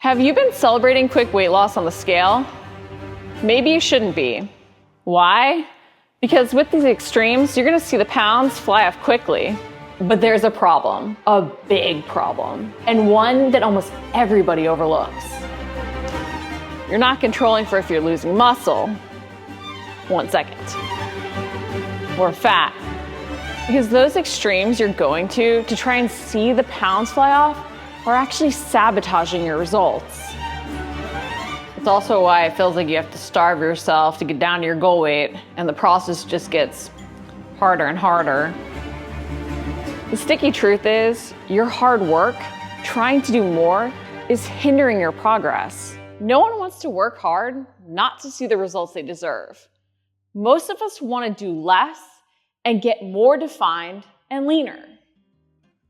Have you been celebrating quick weight loss on the scale? Maybe you shouldn't be. Why? Because with these extremes, you're gonna see the pounds fly off quickly. But there's a problem, a big problem, and one that almost everybody overlooks. You're not controlling for if you're losing muscle. 1 second. Or fat. Because those extremes you're going to try and see the pounds fly off are actually sabotaging your results. It's also why it feels like you have to starve yourself to get down to your goal weight, and the process just gets harder and harder. The sticky truth is, your hard work, trying to do more, is hindering your progress. No one wants to work hard not to see the results they deserve. Most of us want to do less and get more defined and leaner.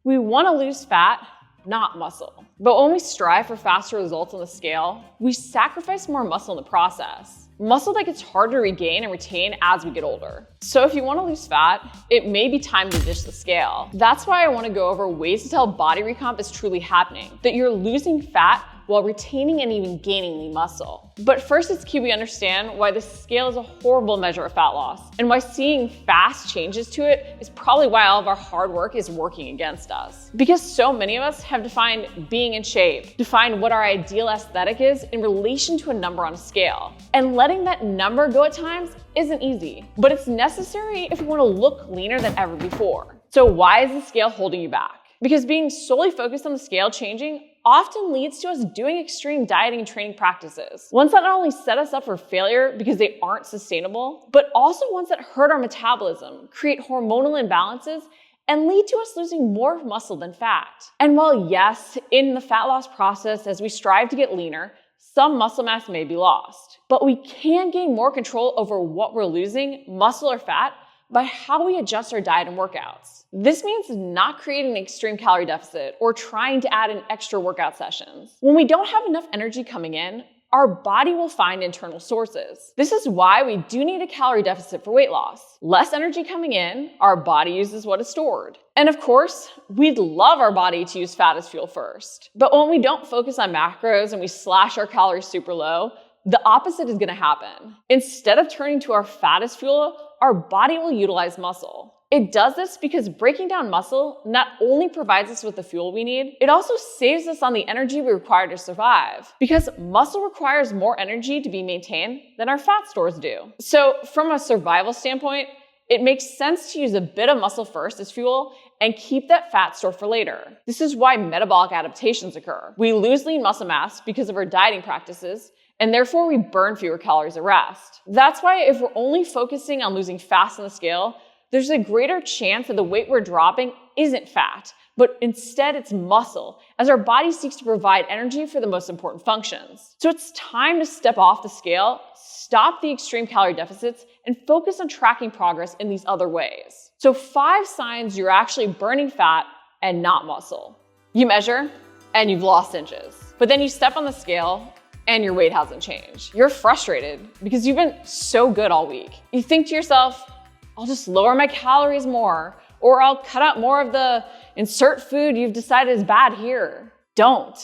We want to lose fat, not muscle. But when we strive for faster results on the scale, we sacrifice more muscle in the process. Muscle that gets harder to regain and retain as we get older. So if you want to lose fat, it may be time to ditch the scale. That's why I want to go over ways to tell body recomp is truly happening, that you're losing fat while retaining and even gaining lean muscle. But first, it's key we understand why the scale is a horrible measure of fat loss, and why seeing fast changes to it is probably why all of our hard work is working against us. Because so many of us have defined being in shape, defined what our ideal aesthetic is in relation to a number on a scale. And letting that number go at times isn't easy, but it's necessary if you want to look leaner than ever before. So why is the scale holding you back? Because being solely focused on the scale changing often leads to us doing extreme dieting and training practices. Ones that not only set us up for failure because they aren't sustainable, but also ones that hurt our metabolism, create hormonal imbalances, and lead to us losing more muscle than fat. And while yes, in the fat loss process, as we strive to get leaner, some muscle mass may be lost. But we can gain more control over what we're losing, muscle or fat, by how we adjust our diet and workouts. This means not creating an extreme calorie deficit or trying to add in extra workout sessions. When we don't have enough energy coming in, our body will find internal sources. This is why we do need a calorie deficit for weight loss. Less energy coming in, our body uses what is stored. And of course, we'd love our body to use fat as fuel first. But when we don't focus on macros and we slash our calories super low, the opposite is gonna happen. Instead of turning to our fat as fuel, our body will utilize muscle. It does this because breaking down muscle not only provides us with the fuel we need, it also saves us on the energy we require to survive. Because muscle requires more energy to be maintained than our fat stores do. So from a survival standpoint, it makes sense to use a bit of muscle first as fuel and keep that fat store for later. This is why metabolic adaptations occur. We lose lean muscle mass because of our dieting practices, and therefore we burn fewer calories at rest. That's why if we're only focusing on losing fat on the scale, there's a greater chance that the weight we're dropping isn't fat, but instead it's muscle, as our body seeks to provide energy for the most important functions. So it's time to step off the scale, stop the extreme calorie deficits, and focus on tracking progress in these other ways. So 5 signs you're actually burning fat and not muscle. You measure and you've lost inches, but then you step on the scale and your weight hasn't changed. You're frustrated because you've been so good all week. You think to yourself, I'll just lower my calories more, or I'll cut out more of the insert food you've decided is bad here. Don't.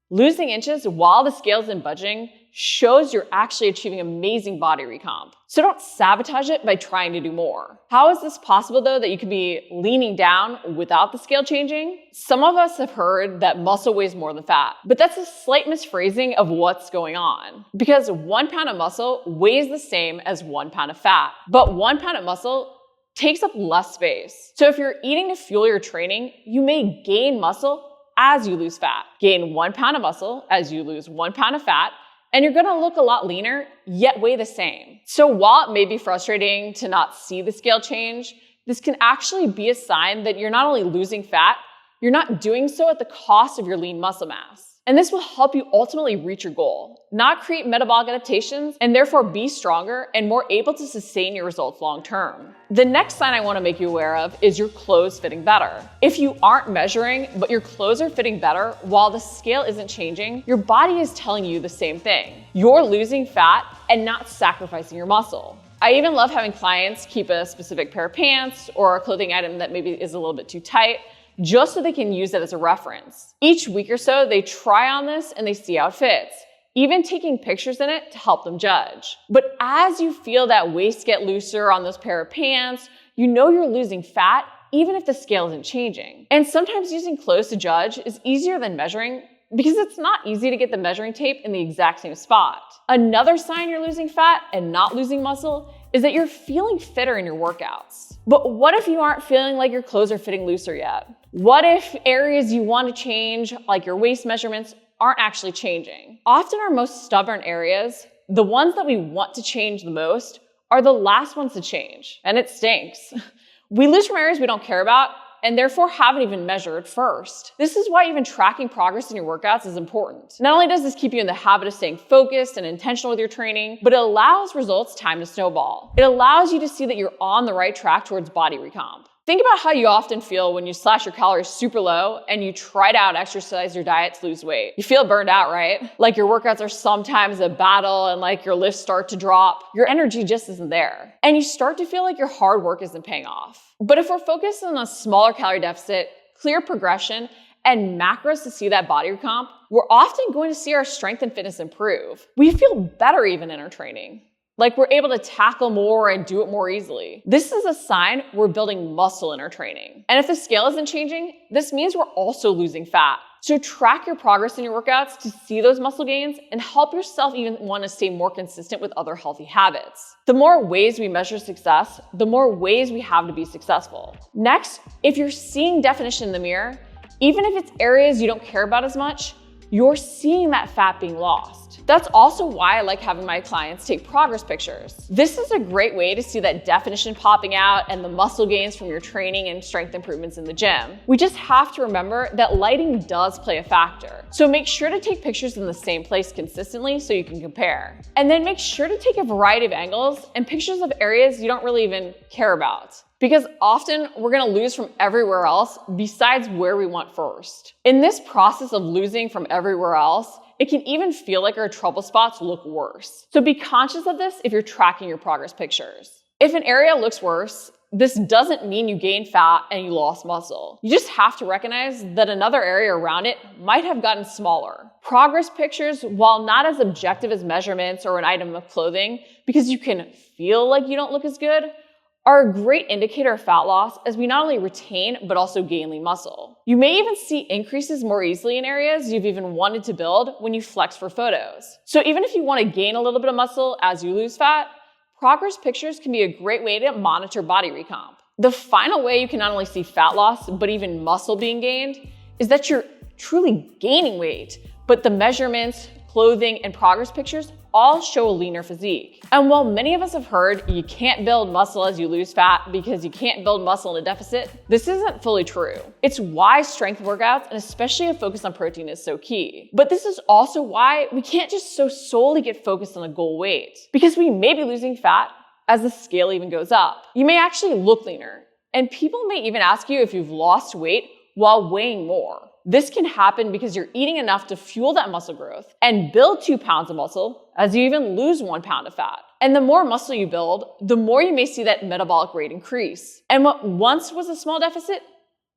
Losing inches while the scale isn't budging shows you're actually achieving amazing body recomp. So don't sabotage it by trying to do more. How is this possible though, that you could be leaning down without the scale changing? Some of us have heard that muscle weighs more than fat, but that's a slight misphrasing of what's going on. Because 1 pound of muscle weighs the same as 1 pound of fat, but 1 pound of muscle takes up less space. So if you're eating to fuel your training, you may gain muscle as you lose fat. Gain 1 pound of muscle as you lose 1 pound of fat, and you're gonna look a lot leaner, yet weigh the same. So while it may be frustrating to not see the scale change, this can actually be a sign that you're not only losing fat, you're not doing so at the cost of your lean muscle mass. And this will help you ultimately reach your goal, not create metabolic adaptations, and therefore be stronger and more able to sustain your results long term. The next sign I want to make you aware of is your clothes fitting better. If you aren't measuring, but your clothes are fitting better while the scale isn't changing, your body is telling you the same thing. You're losing fat and not sacrificing your muscle. I even love having clients keep a specific pair of pants or a clothing item that maybe is a little bit too tight, just so they can use it as a reference. Each week or so, they try on this and they see how it fits, even taking pictures in it to help them judge. But as you feel that waist get looser on those pair of pants, you know you're losing fat even if the scale isn't changing. And sometimes using clothes to judge is easier than measuring because it's not easy to get the measuring tape in the exact same spot. Another sign you're losing fat and not losing muscle is that you're feeling fitter in your workouts. But what if you aren't feeling like your clothes are fitting looser yet? What if areas you want to change, like your waist measurements, aren't actually changing? Often our most stubborn areas, the ones that we want to change the most, are the last ones to change, and it stinks. We lose from areas we don't care about and therefore haven't even measured first. This is why even tracking progress in your workouts is important. Not only does this keep you in the habit of staying focused and intentional with your training, but it allows results time to snowball. It allows you to see that you're on the right track towards body recomp. Think about how you often feel when you slash your calories super low and you try to out-exercise your diet to lose weight. You feel burned out, right? Like your workouts are sometimes a battle and like your lifts start to drop. Your energy just isn't there. And you start to feel like your hard work isn't paying off. But if we're focused on a smaller calorie deficit, clear progression, and macros to see that body recomp, we're often going to see our strength and fitness improve. We feel better even in our training. Like we're able to tackle more and do it more easily. This is a sign we're building muscle in our training. And if the scale isn't changing, this means we're also losing fat. So track your progress in your workouts to see those muscle gains and help yourself even want to stay more consistent with other healthy habits. The more ways we measure success, the more ways we have to be successful. Next, if you're seeing definition in the mirror, even if it's areas you don't care about as much, you're seeing that fat being lost. That's also why I like having my clients take progress pictures. This is a great way to see that definition popping out and the muscle gains from your training and strength improvements in the gym. We just have to remember that lighting does play a factor. So make sure to take pictures in the same place consistently so you can compare. And then make sure to take a variety of angles and pictures of areas you don't really even care about. Because often we're gonna lose from everywhere else besides where we want first. In this process of losing from everywhere else, it can even feel like our trouble spots look worse. So be conscious of this if you're tracking your progress pictures. If an area looks worse, this doesn't mean you gained fat and you lost muscle. You just have to recognize that another area around it might have gotten smaller. Progress pictures, while not as objective as measurements or an item of clothing, because you can feel like you don't look as good, are a great indicator of fat loss as we not only retain, but also gain lean muscle. You may even see increases more easily in areas you've even wanted to build when you flex for photos. So even if you want to gain a little bit of muscle as you lose fat, progress pictures can be a great way to monitor body recomp. The final way you can not only see fat loss, but even muscle being gained, is that you're truly gaining weight, but the measurements, clothing, and progress pictures all show a leaner physique. And while many of us have heard you can't build muscle as you lose fat because you can't build muscle in a deficit, this isn't fully true. It's why strength workouts, and especially a focus on protein, is so key. But this is also why we can't just so solely get focused on a goal weight, because we may be losing fat as the scale even goes up. You may actually look leaner, and people may even ask you if you've lost weight while weighing more. This can happen because you're eating enough to fuel that muscle growth and build 2 pounds of muscle as you even lose 1 pound of fat. And the more muscle you build, the more you may see that metabolic rate increase. And what once was a small deficit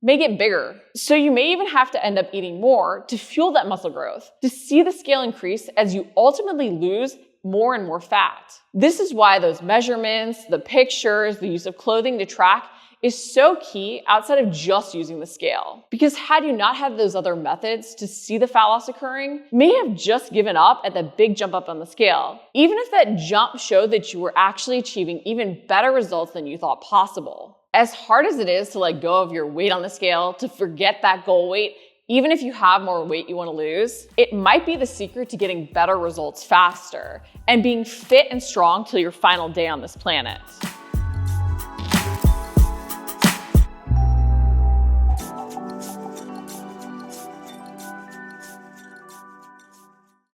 may get bigger. So you may even have to end up eating more to fuel that muscle growth, to see the scale increase as you ultimately lose more and more fat. This is why those measurements, the pictures, the use of clothing to track is so key outside of just using the scale. Because had you not had those other methods to see the fat loss occurring, you may have just given up at that big jump up on the scale, even if that jump showed that you were actually achieving even better results than you thought possible. As hard as it is to let go of your weight on the scale, to forget that goal weight, even if you have more weight you want to lose, it might be the secret to getting better results faster and being fit and strong till your final day on this planet.